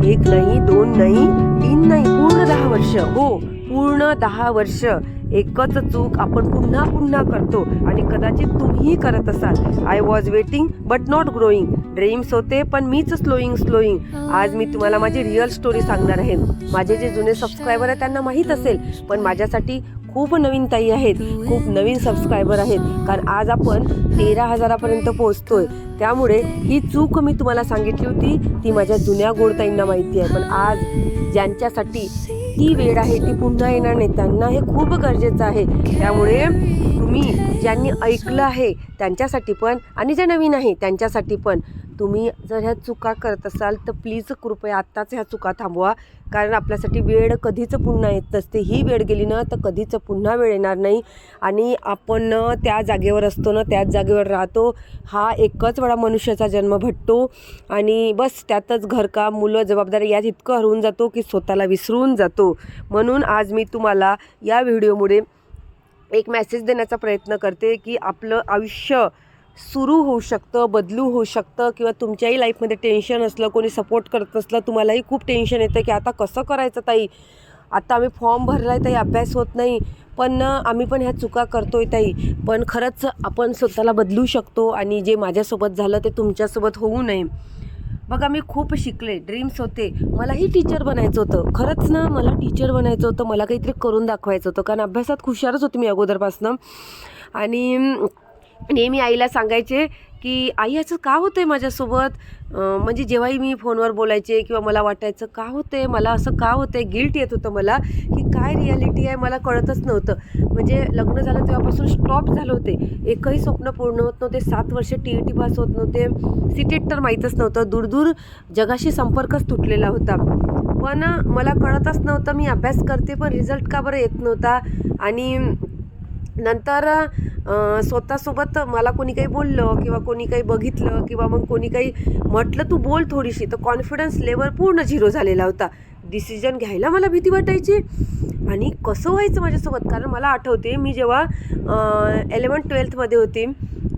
एक नाही, दोन नाही, तीन नाही, पूर्ण 10 वर्ष. हो, पूर्ण 10 वर्ष एकच चूक आपण पुन्हा पुन्हा करतो आणि कदाचित तुम्हीही करत असाल. I was waiting but not growing. Dreams होते पण मीच स्लोईंग. आज मी तुम्हाला माझी रिअल स्टोरी सांगणार आहे. माझे जे जुने सबस्क्रायबर आहेत त्यांना माहीत असेल, पण माझ्यासाठी खूप नवीन ताई आहेत, खूप नवीन सबस्क्रायबर आहेत, कारण आज आपण 13,000पर्यंत पोहोचतोय. त्यामुळे ही चूक मी तुम्हाला सांगितली होती ती माझ्या जुन्या गोडताईंना माहिती आहे, पण आज ज्यांच्यासाठी ती वेळ आहे ती पुन्हा येणार नाही, त्यांना हे खूप गरजेचं आहे. त्यामुळे तुम्ही ज्यांनी ऐकलं आहे त्यांच्यासाठी पण आणि जे नवीन आहे त्यांच्यासाठी पण, तुम्ही जर ह्या चुका करत असाल तर प्लीज कृपया आत्ताच ह्या चुका थांबवा, कारण आपल्यासाठी वेळ कधीच पुन्हा येत नसते. ही वेळ गेली ना तर कधीच पुन्हा वेळ येणार नाही आणि आपण त्या जागेवर असतो ना त्याच जागेवर राहतो. हा एकच वेळा मनुष्याचा जन्म भेटतो आणि बस त्यातच घरकाम, मुलं, जबाबदारी यात इतकं हरवून जातो की स्वतःला विसरून जातो. म्हणून आज मी तुम्हाला या व्हिडिओमुळे एक मेसेज देण्याचा प्रयत्न करते की आपलं आयुष्य सुरू होऊ शकतं, बदलू होऊ शकतं. किंवा तुमच्याही लाईफमध्ये टेन्शन असलं, कोणी सपोर्ट करत असलं, तुम्हालाही खूप टेन्शन येतं की आता कसं करायचं ताई, आता आम्ही फॉर्म भरला आहे ताई, अभ्यास होत नाही, पण आम्ही पण ह्या चुका करतोय ताई, पण खरंच आपण स्वतःला बदलू शकतो आणि जे माझ्यासोबत झालं ते तुमच्यासोबत होऊ नये. बघा, मी खूप शिकले, ड्रीम्स होते, मलाही टीचर बनायचं होतं. खरंच ना, मला टीचर बनायचं होतं, मला काहीतरी करून दाखवायचं होतं, कारण अभ्यासात हुशारच होते मी अगोदरपासनं. आणि नेहमी आईला सांगायचे की आई असं का होतं आहे माझ्यासोबत, म्हणजे जेव्हाही मी फोनवर बोलायचे किंवा मला वाटायचं का होतं आहे, मला असं का होतं आहे, गिल्ट येत होतं मला की काय रिॲलिटी आहे मला कळतच नव्हतं. म्हणजे लग्न झालं तेव्हापासून स्टॉप झालं होते, एकही स्वप्न पूर्ण होत नव्हते, 7 वर्ष TET पास होत नव्हते, CTET तर माहीतच नव्हतं, दूर जगाशी संपर्कच तुटलेला होता. पण मला कळतच नव्हतं मी अभ्यास करते पण रिझल्ट का बरं येत नव्हता. आणि नंतर स्वतःसोबत मला कोणी काही बोललं किंवा कोणी काही बघितलं किंवा मग कोणी काही म्हटलं तू बोल थोडीशी, तर कॉन्फिडन्स लेवल पूर्ण झिरो झालेला होता. डिसिजन घ्यायला मला भीती वाटायची आणि कसं व्हायचं माझ्यासोबत. कारण मला आठवते मी जेव्हा 11th-12thमध्ये होती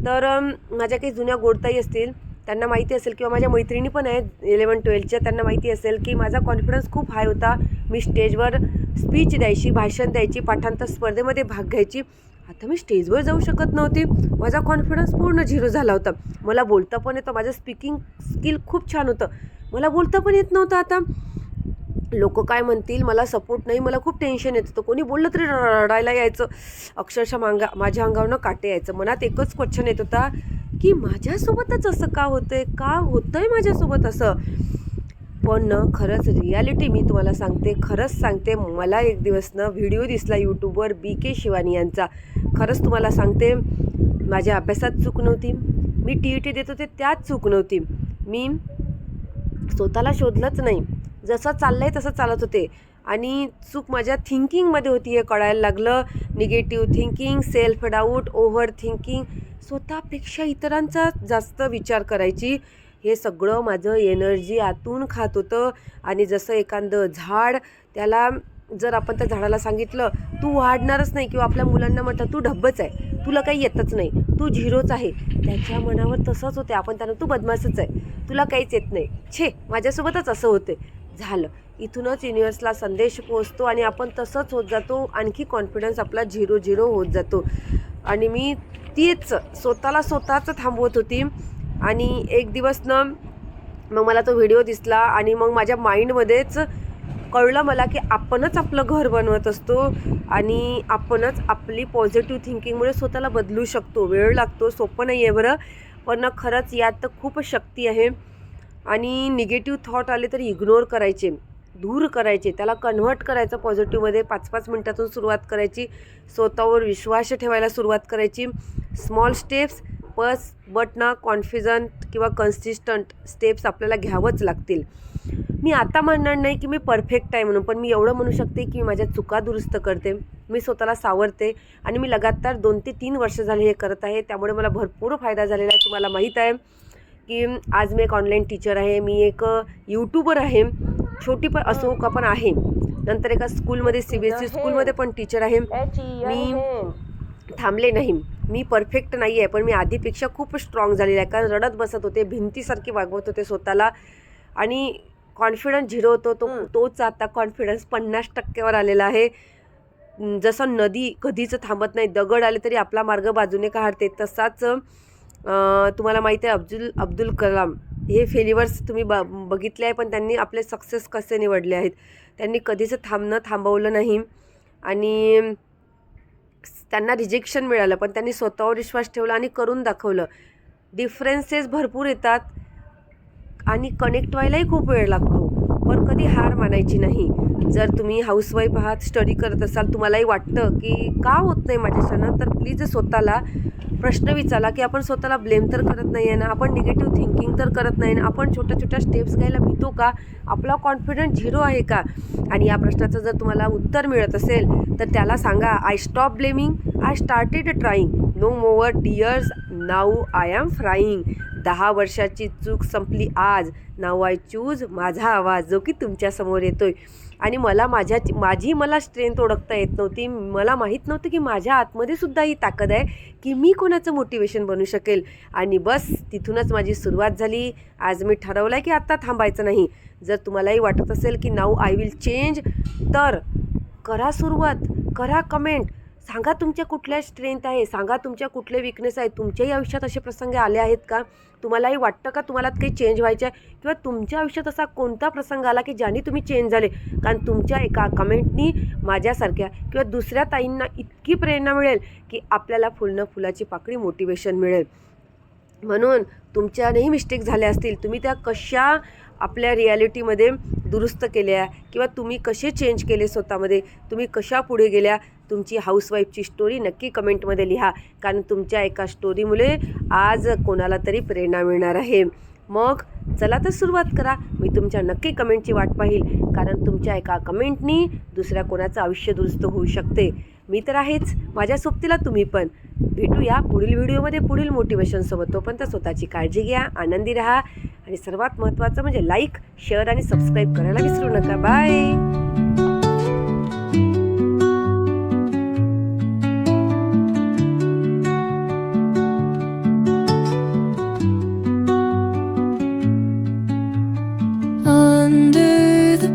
तर माझ्या काही जुन्या गोडताई असतील त्यांना माहिती असेल किंवा माझ्या मैत्रिणी पण आहेत 11th-12thच्या, त्यांना माहिती असेल की माझा कॉन्फिडन्स खूप हाय होता. मी स्टेजवर स्पीच द्यायची, भाषण द्यायची, पाठांतर स्पर्धेमध्ये भाग घ्यायची. आता मी स्टेजवर जाऊ शकत नव्हते, माझा कॉन्फिडन्स पूर्ण झिरो झाला होता. मला बोलता पण येतं, माझं स्पीकिंग स्किल खूप छान होतं, मला बोलता पण येत नव्हतं. आता लोक काय म्हणतील, मला सपोर्ट नाही, मला खूप टेन्शन येत होतं. कोणी बोललं तरी रडायला यायचं, अक्षरशः माझ्या अंगावरनं काटे यायचं. मनात एकच क्वेश्चन येत होता की माझ्यासोबतच असं का होतं आहे माझ्यासोबत असं. पण खरंच रिॲलिटी मी तुम्हाला सांगते, खरंच सांगते, मला एक दिवस व्हिडिओ दिसला यूट्यूबवर BK शिवानी यांचा. खरंच तुम्हाला सांगते, माझ्या अभ्यासात चूक नव्हती, मी TET देत होते त्यात चूक नव्हती, मी स्वतःला शोधलंच नाही, जसं चाललं आहे तसं चालत होते. आणि चूक माझ्या थिंकिंगमध्ये होती हे कळायला लागलं. Negative thinking, self doubt, over thinking, स्वतःपेक्षा इतरांचा जास्त विचार करायची. हे सगळं माझं एनर्जी आतून खात होतं. आणि जसं एखादं झाड, त्याला जर आपण त्या झाडाला सांगितलं तू वाढणारच नाही, किंवा आपल्या मुलांना म्हटलं तू ढब्बच आहे, तुला काही येतच नाही, तू झिरोच आहे, त्याच्या मनावर तसंच होते. आपण त्यांना तू बदमाशच आहे, तुला काहीच येत नाही, छे माझ्यासोबतच असं होते. झालं, इथूनच युनिवर्सला संदेश पोहोचतो आणि आपण तसंच होत जातो, आणखी कॉन्फिडन्स आपला 0 होत जातो. आणि मी तीच स्वतःच थांबवत होती. आणि एक दिवस मग मला तो व्हिडिओ दिसला आणि मग माझ्या माइंडमध्येच कळलं मला की आपणच आपलं घर बनवत असतो आणि आपणच आपली पॉझिटिव्ह थिंकिंगमुळे स्वतःला बदलू शकतो. वेळ लागतो, सोपं नाही आहे बरं, पण खरंच यात खूप शक्ती आहे. आणि निगेटिव्ह थॉट आले तर इग्नोर करायचे, दूर करायचे, त्याला कन्व्हर्ट करायचं पॉझिटिव्हमध्ये. 5-5 मिनटातून सुरुवात करायची, स्वतःवर विश्वास ठेवायला सुरुवात करायची. स्मॉल स्टेप्स बट कॉन्फिडंट किंवा कन्सिस्टंट स्टेप्स आपल्याला घ्यावंच लागतील. मी आता म्हणणार नाही की मी परफेक्ट आहे म्हणून, पण मी एवढं म्हणू शकते की मी माझ्या चुका दुरुस्त करते, मी स्वतःला सावरते. आणि मी लगातार 2 ते 3 वर्ष झाले हे करत आहे, त्यामुळे मला भरपूर फायदा झालेला आहे. तुम्हाला माहीत आहे की आज मी एक ऑनलाईन टीचर आहे, मी एक यूट्यूबर आहे, छोटी पण असो का पण आहे. नंतर एका स्कूलमध्ये CBSE स्कूलमध्ये पण टीचर आहे. मी थांबले नाही, मी परफेक्ट नाही आहे, पण मी आधीपेक्षा खूप स्ट्रॉंग झालेली आहे. कारण रडत बसत होते, भिंतीसारखी वागवत होते स्वतःला. आणि कॉन्फिडन्स झिरो होतो तोच आता कॉन्फिडन्स 50% आलेला आहे. जसं नदी कधीच थांबत नाही, दगड आले तरी आपला मार्ग बाजूने काढते, तसाच तुम्हाला माहिती आहे अब्दुल कलाम हे फेल्युअर्स तुम्ही बघितले आहे, पण त्यांनी आपले सक्सेस कसे निवडले आहेत. त्यांनी कधीच थांबवलं नाही आणि त्यांना रिजेक्शन मिळालं, पण त्यांनी स्वतःवर विश्वास ठेवला आणि करून दाखवलं. डिफरन्सेस भरपूर येतात आणि कनेक्ट व्हायलाही खूप वेळ लागतो, पण कधी हार मानायची नाही. जर तुम्ही हाऊसवाईफ आहात, स्टडी करत असाल, तुम्हालाही वाटतं की का होत नाही माझ्याच्यानं, तर प्लीज स्वतःला प्रश्न विचारा की आपण स्वतःला ब्लेम तर करत नाही आहे ना, आपण निगेटिव्ह थिंकिंग तर करत नाही ना, आपण छोट्या छोट्या स्टेप्स घ्यायला भीतो का, आपला कॉन्फिडन्स झिरो आहे का. आणि या प्रश्नाचं जर तुम्हाला उत्तर मिळत असेल तर त्याला सांगा, I stop blaming, I started trying, no more tears, now I am frying. 10 वर्षाची चूक संपली आज, नाऊ आय चूज माझा आवाज, जो की तुमच्यासमोर येतोय. आणि मला स्ट्रेंथ ओळखता येत नव्हती, मला माहीत नव्हतं की माझ्या आतमध्ये सुद्धा ही ताकद आहे की मी कोणाचं मोटिवेशन बनू शकेल. आणि बस तिथूनच माझी सुरुवात झाली. आज मी ठरवलं आहे की आत्ता थांबायचं नाही. जर तुम्हालाही वाटत असेल की नाऊ आय विल चेंज, तर करा सुरुवात, करा कमेंट, सांगा तुमच्या कुठल्या स्ट्रेंथ आहे, सांगा तुमच्या कुठले विकनेस आहे. तुमच्याही आयुष्यात असे प्रसंग आले आहेत का, तुम्हालाही वाटतं का तुम्हाला काही चेंज व्हायचं आहे, किंवा तुमच्या आयुष्यात असा कोणता प्रसंग आला की ज्याने तुम्ही चेंज झाले. कारण तुमच्या एका कमेंटनी माझ्यासारख्या किंवा दुसऱ्या ताईंना इतकी प्रेरणा मिळेल की आपल्याला फुलाची पाकळी मोटिवेशन मिळेल. म्हणून तुमच्यानेही मिस्टेक झाल्या असतील, तुम्ही त्या कशा आपल्या रिॲलिटीमध्ये दुरुस्त केल्या किंवा तुम्ही कसे चेंज केले स्वतःमध्ये, तुम्ही कशा पुढे गेल्या, तुमची हाऊसवाईफची स्टोरी नक्की कमेंटमध्ये लिहा. कारण तुमच्या एका स्टोरीमुळे आज कोणाला तरी प्रेरणा मिळणार आहे. मग चला तर सुरुवात करा. मी तुमच्या नक्की कमेंटची वाट पाहील, कारण तुमच्या एका कमेंटनी दुसऱ्या कोणाचं आयुष्य दुरुस्त होऊ शकते. मी तर आहेच, माझ्या सोबतीला तुम्ही पण. भेटूया पुढील व्हिडिओमध्ये पुढील मोटिवेशनसोबत. तोपर्यंत स्वतःची काळजी घ्या, आनंदी राहा आणि सर्वात महत्त्वाचं म्हणजे लाईक, शेअर आणि सबस्क्राईब करायला विसरू नका. बाय. Under the